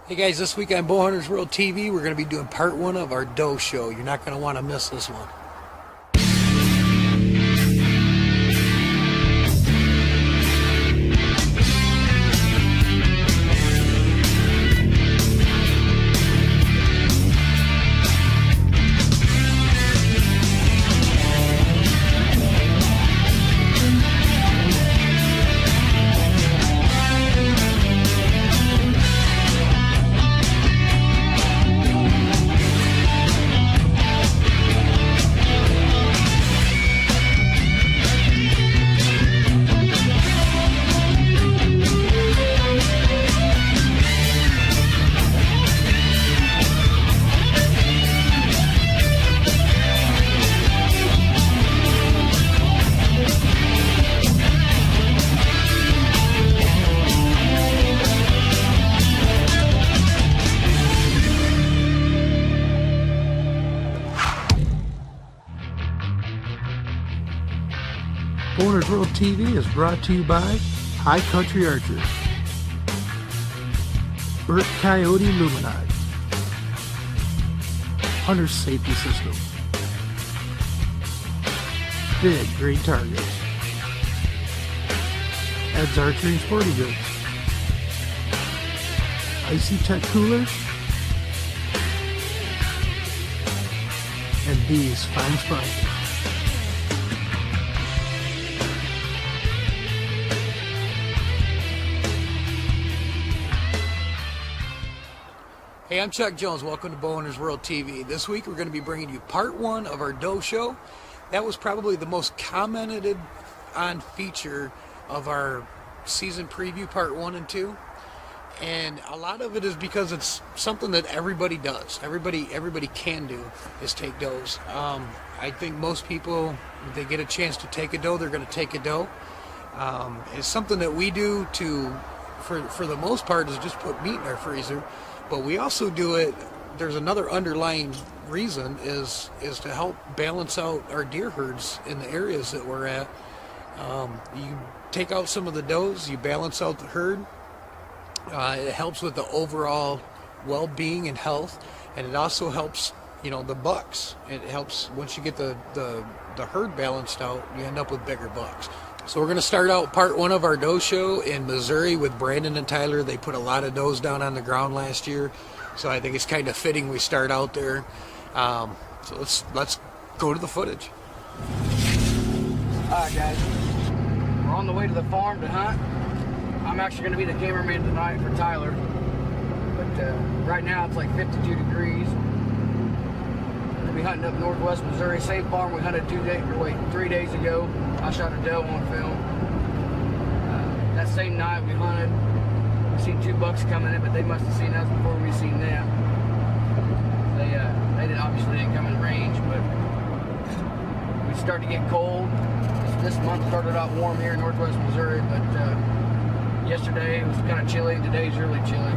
Hey guys, this week on Bowhunters World TV, we're going to be doing part 1 of our Doe Show. You're not going to want to miss this one. Bowhunters World TV is brought to you by High Country Archers, Burt Coyote Luminize, Hunter's Safety System, Big Green Targets, Ed's Archery and Sporting Goods, Icy Tech Coolers, and these fine sponsors. Hey, I'm Chuck Jones. Welcome to Bowhunters World TV. This week we're going to be bringing you part 1 of our Doe Show. That was probably the most commented on feature of our season preview part 1 and 2. And a lot of it is because it's something that everybody does. Everybody can do is take does. I think most people, if they get a chance to take a doe, they're going to take a doe. It's something that we do for the most part, is just put meat in our freezer. But we also do it, there's another underlying reason, is to help balance out our deer herds in the areas that we're at. You take out some of the does, you balance out the herd. It helps with the overall well-being and health, and it also helps, the bucks. It helps once you get the herd balanced out, you end up with bigger bucks. So we're going to start out part 1 of our Doe Show in Missouri with Brandon and Tyler. They put a lot of does down on the ground last year, so I think it's kind of fitting we start out there. So let's go to the footage. Alright guys, we're on the way to the farm to hunt. I'm actually going to be the cameraman tonight for Tyler, but right now it's like 52 degrees. We're going to be hunting up northwest Missouri, same farm we hunted 3 days ago. I shot a doe on film. That same night we hunted. We seen 2 bucks coming in, but they must have seen us before we seen them. They obviously didn't come in range, but we started to get cold. This month started out warm here in northwest Missouri, but yesterday it was kind of chilly. Today's really chilly.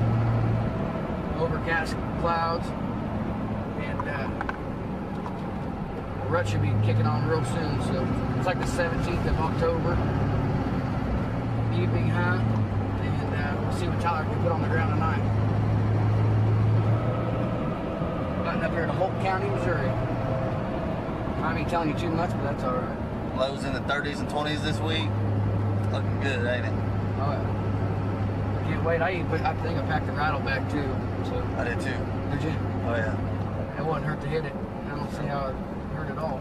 Overcast clouds, and the rut should be kicking on real soon. So it's like the 17th of October, evening hunt, and we'll see what Tyler can put on the ground tonight. Hunting up here in Holt County, Missouri. I ain't telling you too much, but that's all right. Lows in the 30s and 20s this week. Looking good, ain't it? Oh yeah. Can't wait. I think I packed a rattle back too. So I did too. Did you? Oh yeah. It wouldn't hurt to hit it. I don't see how it hurt at all.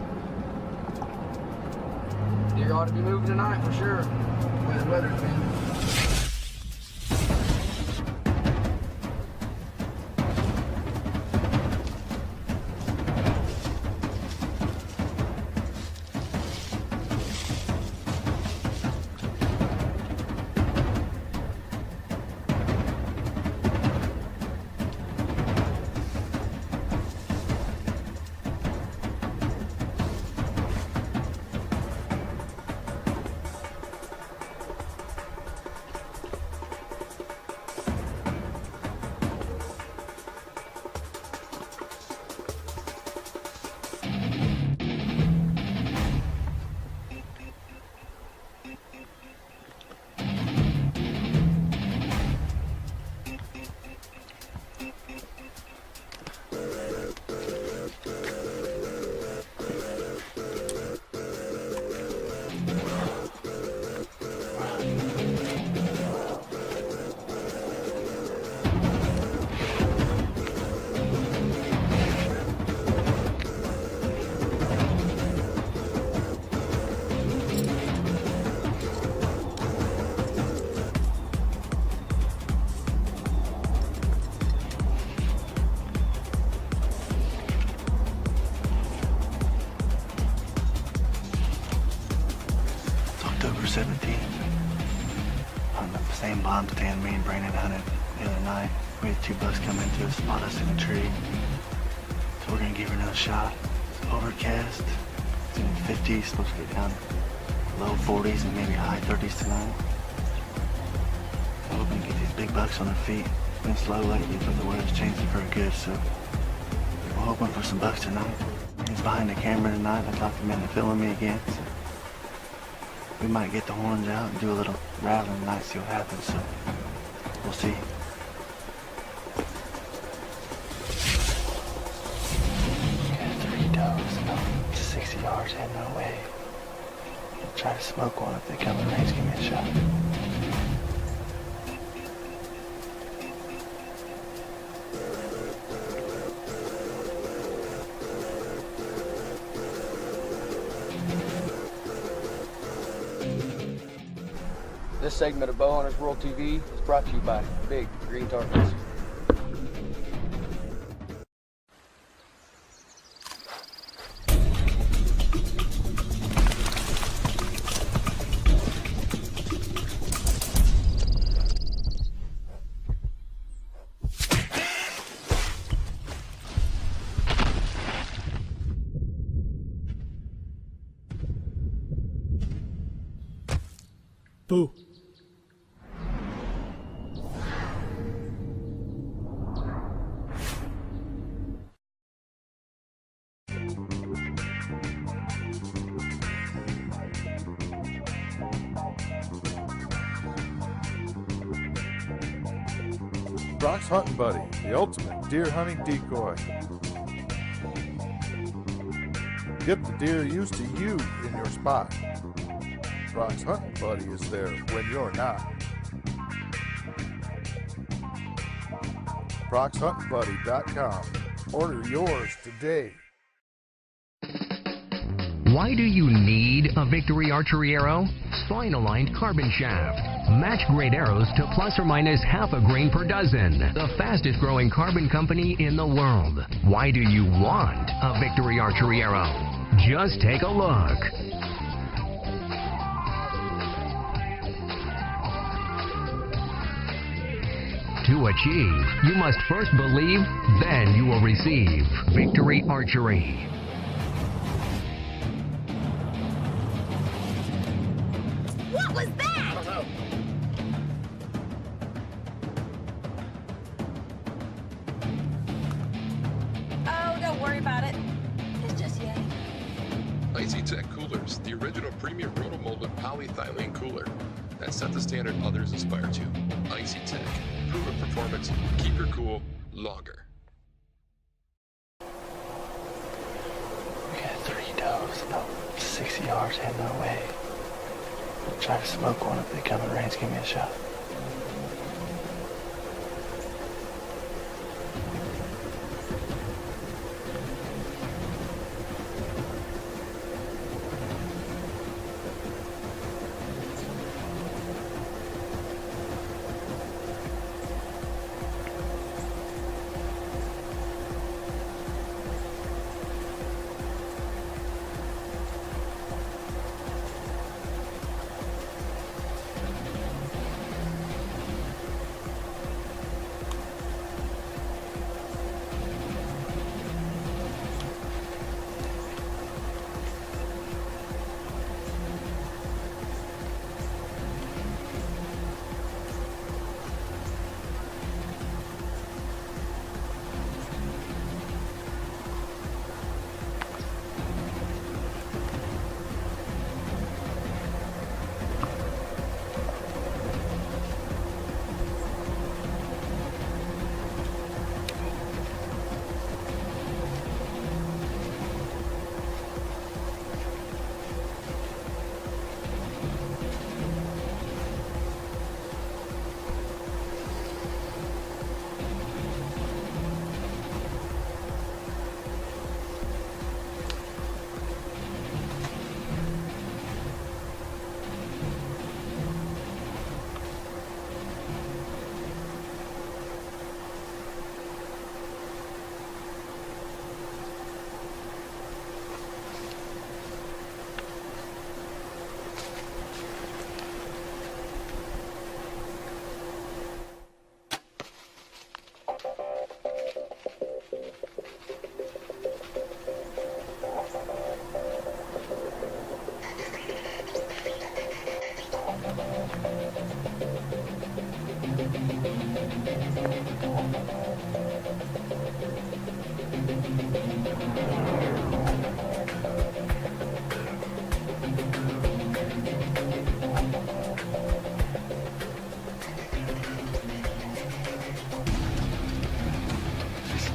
Deer ought to be moving tonight for sure. The way the weather's been. October 17th. On the same bond stand me and Brandon hunted the other night. We had 2 bucks come into us, spot us in a tree. So we're gonna give her another shot. It's overcast. It's in the 50s, supposed to get down low 40s and maybe high 30s tonight. I'm hoping to get these big bucks on their feet. It's been slow lately, but the weather's changing for good, so we're hoping for some bucks tonight. He's behind the camera tonight. I talked him into filming me again. So we might get the horns out and do a little rattling tonight, see what happens, so we'll see. Got 3 does, about 60 yards, heading our way. I'll try to smoke one if they come in range, give me a shot. This segment of Bowhunters World TV is brought to you by Big Green Targets. Boo. Brock's Hunting Buddy, the ultimate deer hunting decoy. Get the deer used to you in your spot. Brock's Hunting Buddy is there when you're not. Brock'sHuntingBuddy.com. Order yours today. Why do you need a Victory archery arrow? Spine-aligned carbon shaft. Match grade arrows to plus or minus half a grain per dozen. The fastest growing carbon company in the world. Why do you want a Victory archery arrow? Just take a look. To achieve, you must first believe, then you will receive. Victory Archery. What was that? I don't know. Oh, don't worry about it. It's just Yeti. Icy Tech Coolers, the original premium roto-molded polyethylene cooler that set the standard others aspire to. Icy Tech, proven performance, keep your cool longer. We got 3 does, about 60 yards, heading our way. I'll try to smoke one if they come in range, give me a shot.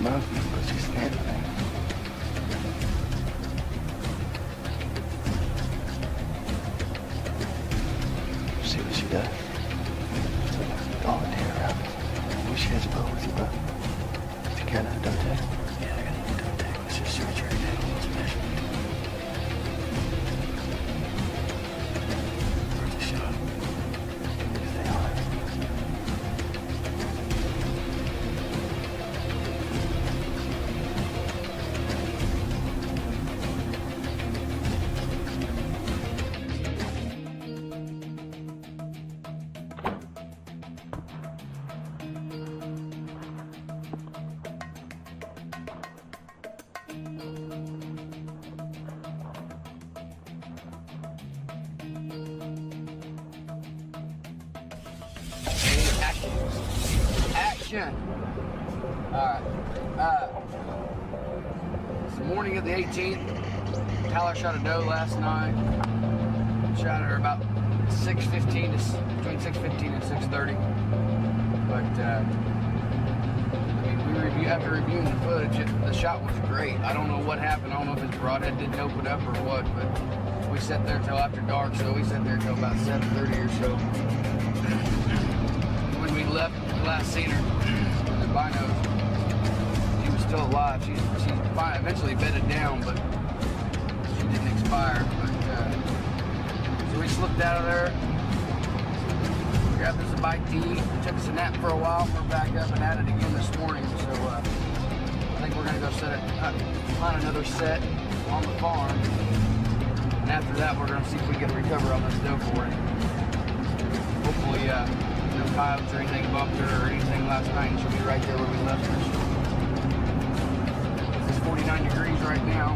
smoking, but she's standing there. See what she does. Oh, dear. I wish she has a bow with you, bro. You got another doe tag? Yeah, I got another doe tag. Let's just see what you're doing. What's special? Where's the shot? Stay on it. Action. Alright. It's the morning of the 18th. Tyler shot a doe last night. Shot her about 6:15 to between 6:15 and 6:30. But after reviewing the footage, the shot was great. I don't know what happened. I don't know if his broadhead didn't open up or what, but we sat there till after dark, so we sat there till about 7:30 or so. When we left, last seen her in the binos, she was still alive. She eventually bedded down, but she didn't expire. But so we slipped out of there, grabbed us a bite to eat, took us a nap for a while. We're back up and at it again this morning. So I think we're gonna go find another set on the farm, and after that we're gonna see if we can recover on this doe for it. Hopefully, no coyotes or anything bumped her or anything last night, and she'll be right there where we left her. It's 49 degrees right now.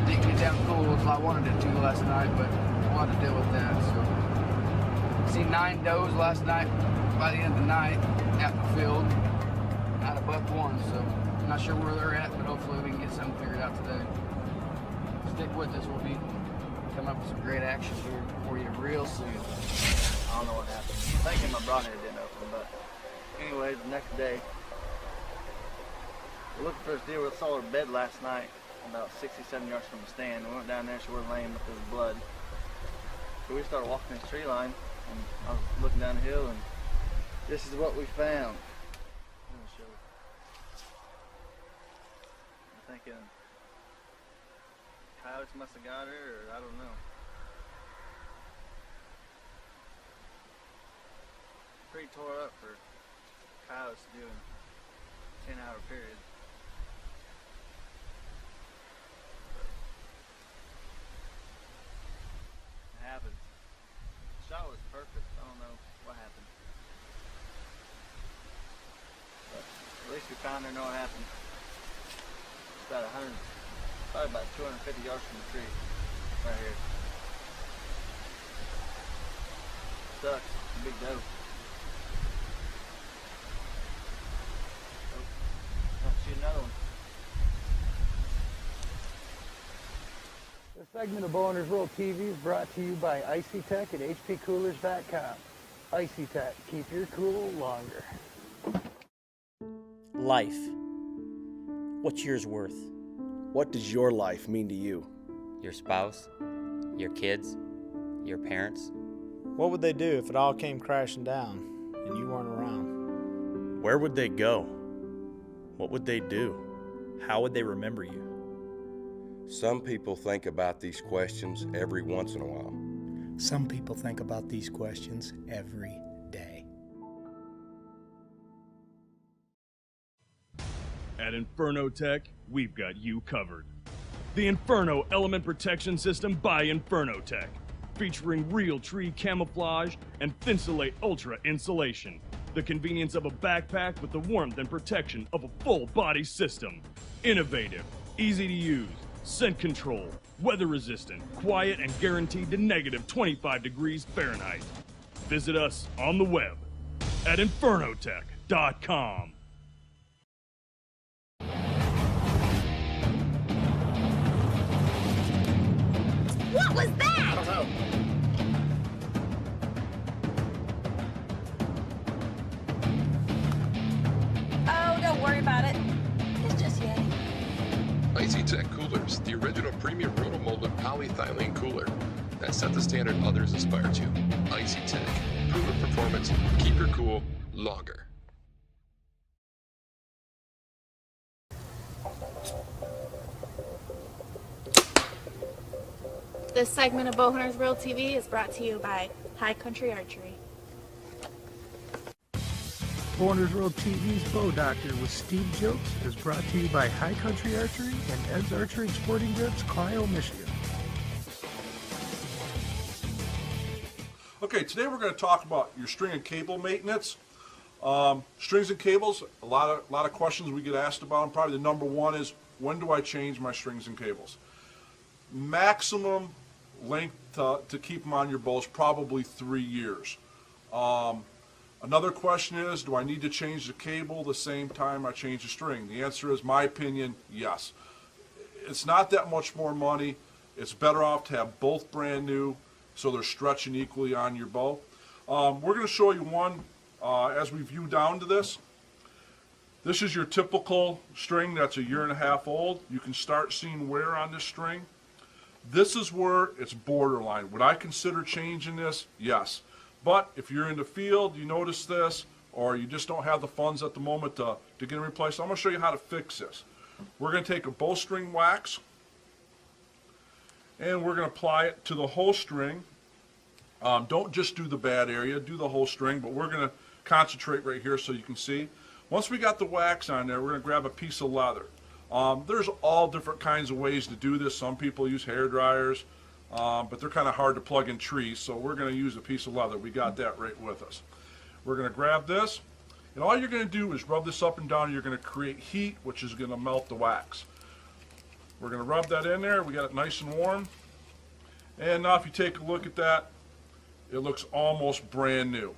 Didn't get down cool as I wanted it to last night, but we'll have to deal with that. So, seen 9 does last night by the end of the night out in the field. Not a buck one, so I'm not sure where they're at, but hopefully we can get something figured out today. Stick with us. We'll be coming up with some great action here for you real soon. I don't know what happened. I'm thinking my broadhead didn't open, but anyways, the next day, we looked for this deer. We saw her bed last night, about 67 yards from the stand. We went down there, she wasn't laying with his blood. So we started walking this tree line, and I was looking down the hill, and this is what we found. I'm gonna show you. I'm thinking coyotes must have got her, or I don't know. Pretty tore up for coyotes to do in a 10-hour period. It happens. The shot was perfect. I don't know what happened. But at least we found her, know what happened. It's about probably about 250 yards from the tree. Right here. Sucks. It's a big doe. Another one. This segment of Bow Hunters World TV is brought to you by Icy Tech at hpcoolers.com. Icy Tech, keep your cool longer. Life. What's yours worth? What does your life mean to you? Your spouse, your kids, your parents. What would they do if it all came crashing down and you weren't around? Where would they go? What would they do? How would they remember you? Some people think about these questions every once in a while. Some people think about these questions every day. At Inferno Tech, we've got you covered. The Inferno Element Protection System by Inferno Tech, featuring real tree camouflage and Thinsulate Ultra insulation. The convenience of a backpack with the warmth and protection of a full body system. Innovative, easy to use, scent control, weather resistant, quiet, and guaranteed to negative 25 degrees Fahrenheit. Visit us on the web at infernotech.com. What was that? I don't know. Oh, don't worry about it. It's just Tech coolers, the original premium roto-molded polyethylene cooler that set the standard others aspire to. Icy Tech, proven performance, keep your cool longer. This segment of Bowhunters World TV is brought to you by High Country Archery. Bowhunters World TV's Bow Doctor with Steve Jokes is brought to you by High Country Archery and Ed's Archery and Sporting Goods, Clio, Michigan. Okay, today we're going to talk about your string and cable maintenance. Strings and cables, a lot of questions we get asked about them. Probably the number one is, when do I change my strings and cables? Maximum length to keep them on your bow is probably 3 years. Another question is, do I need to change the cable the same time I change the string? The answer is, my opinion, yes. It's not that much more money. It's better off to have both brand new so they're stretching equally on your bow. We're going to show you one as we view down to this. This is your typical string that's 1.5 years old. You can start seeing wear on this string. This is where it's borderline. Would I consider changing this? Yes. But if you're in the field, you notice this, or you just don't have the funds at the moment to get it replaced, I'm going to show you how to fix this. We're going to take a bowstring wax, and we're going to apply it to the whole string. Don't just do the bad area, do the whole string, but we're going to concentrate right here so you can see. Once we got the wax on there, we're going to grab a piece of leather. There's all different kinds of ways to do this. Some people use hair dryers, but they're kind of hard to plug in trees, so we're going to use a piece of leather. We got that right with us. We're going to grab this, and all you're going to do is rub this up and down. You're going to create heat, which is going to melt the wax. We're going to rub that in there. We got it nice and warm. And now if you take a look at that, it looks almost brand new.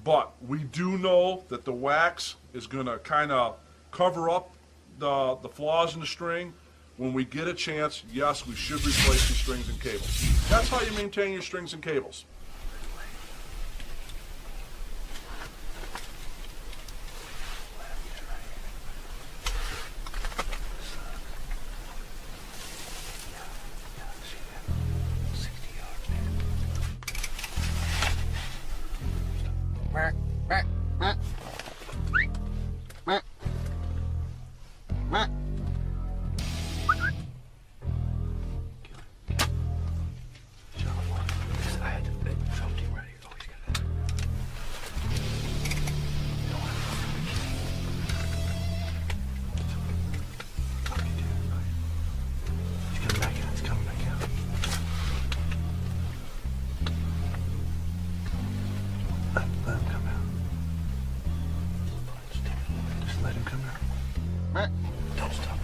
But we do know that the wax is going to kind of cover up the flaws in the string. When we get a chance, yes, we should replace the strings and cables. That's how you maintain your strings and cables. Don't stop.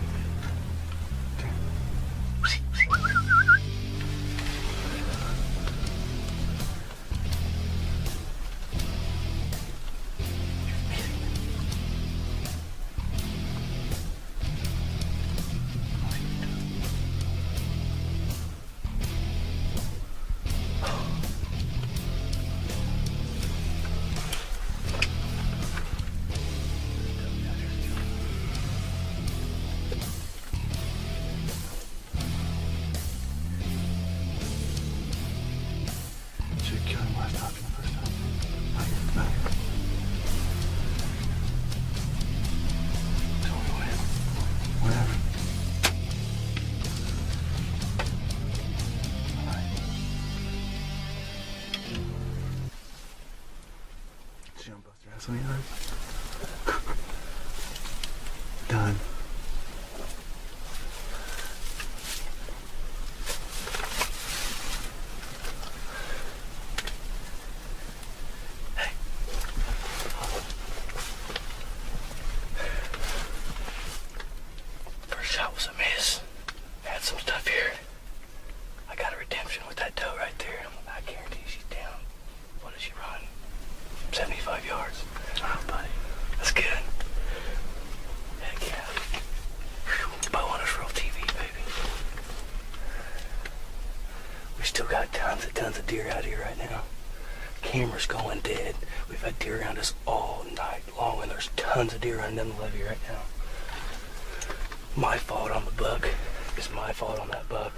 Done. First shot was a miss. Had some stuff here. I got a redemption with that doe right there. I guarantee she's down. What did she run? 75 yards. Oh, buddy. That's good. Heck yeah. Bowhunters World TV, baby. We still got tons of deer out here right now. Camera's going dead. We've had deer around us all night long, and there's tons of deer running down the levee right now. My fault on the buck. It's my fault on that buck.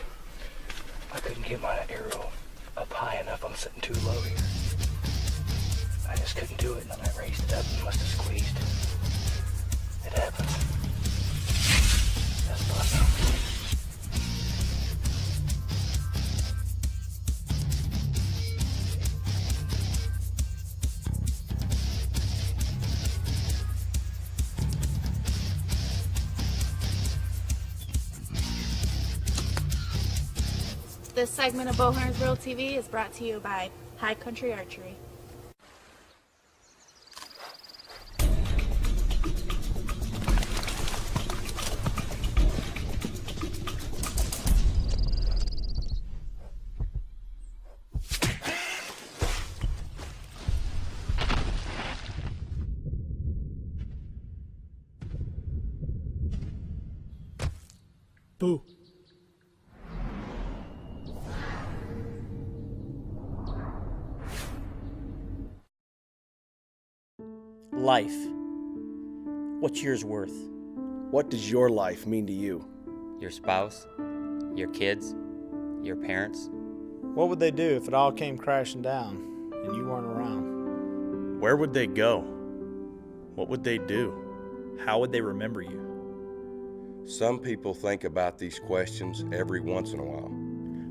I couldn't get my arrow up high enough. I'm sitting too low here. I just couldn't do it, and then I raised it up and must have squeezed. It happens. That's fun. This segment of Bowhunters World TV is brought to you by High Country Archery. Boo. Life. What's yours worth? What does your life mean to you? Your spouse, your kids, your parents. What would they do if it all came crashing down and you weren't around? Where would they go? What would they do? How would they remember you? Some people think about these questions every once in a while.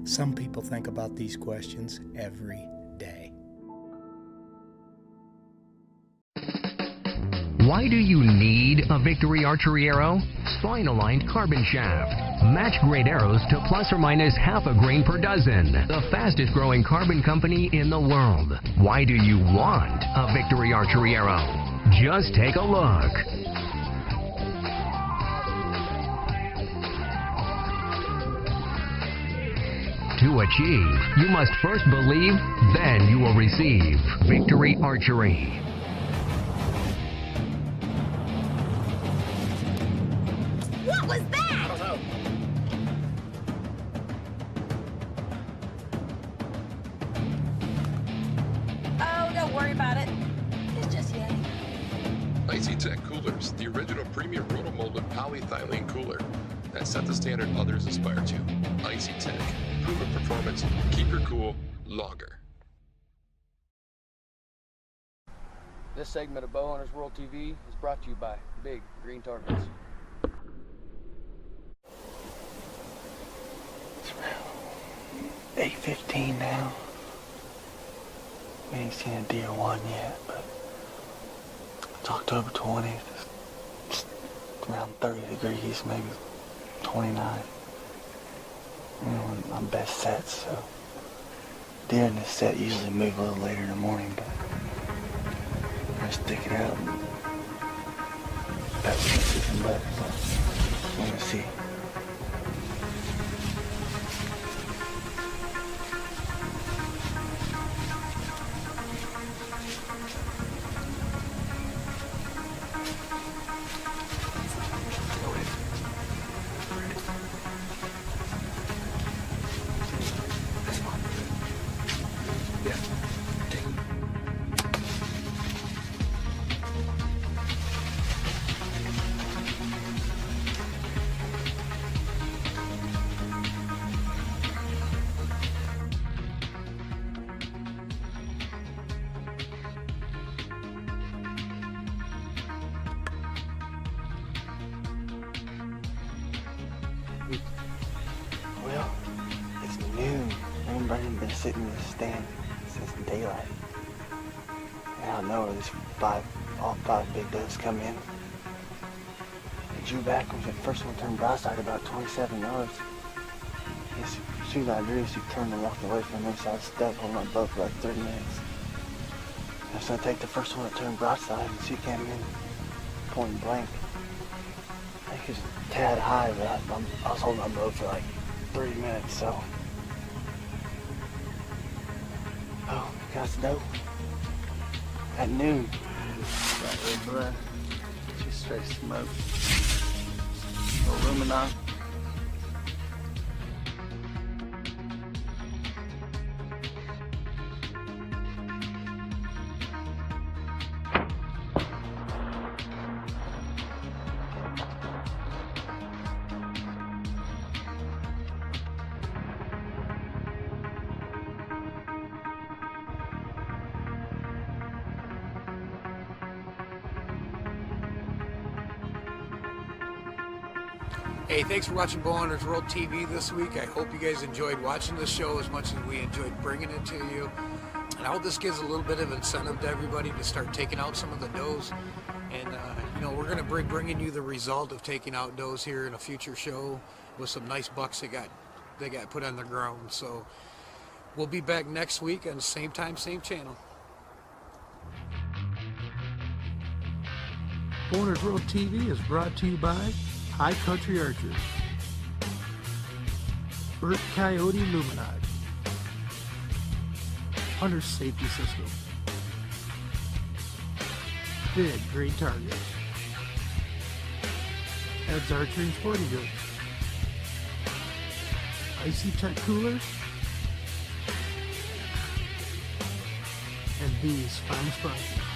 Some people think about these questions every day. Why do you need a Victory Archery arrow? Spine-aligned carbon shaft. Match-grade arrows to plus or minus half a grain per dozen. The fastest-growing carbon company in the world. Why do you want a Victory Archery arrow? Just take a look. To achieve, you must first believe, then you will receive. Victory Archery. What was that? I don't know. Oh, don't worry about it. It's just Yeti. Icy Tech Coolers, the original premium roto-molded polyethylene cooler that set the standard others aspire to. Icy Tech, proven performance, keep your cool longer. This segment of Bowhunters World TV is brought to you by Big Green Targets. It's around 8:15 now. We ain't seen a Pt.1 yet, but it's October 20th. It's around 30 degrees, maybe 29. You know, I'm best sets, so deer in this set usually move a little later in the morning, but I stick it out. That's even better, but we're gonna see. Well, it's noon. Everybody been sitting in the stand since daylight. And out of nowhere, all five big does come in. They drew back, was the first one turned broadside about 27 yards. As soon as I drew, she turned and walked away from me, so I stuck holding my bow for like 30 minutes. And so I take the first one that turned broadside, and she came in point blank. I think it was a tad high, but I was holding my bow for like 30 minutes, so. Oh, got some doe. At noon. Got red blood. Just straight smoke. Little ruminant. Hey, thanks for watching Bowhunters World TV this week. I hope you guys enjoyed watching the show as much as we enjoyed bringing it to you. And I hope this gives a little bit of incentive to everybody to start taking out some of the does. And, we're going to be bringing you the result of taking out does here in a future show with some nice bucks that got put on the ground. So we'll be back next week on the same time, same channel. Bowhunters World TV is brought to you by High Country Archery, Burt Coyote Luminide, Hunter Safety System, Big Green Target, Ed's Archery and Sporting Goods, Icy Tech Coolers, and these fine sponsors.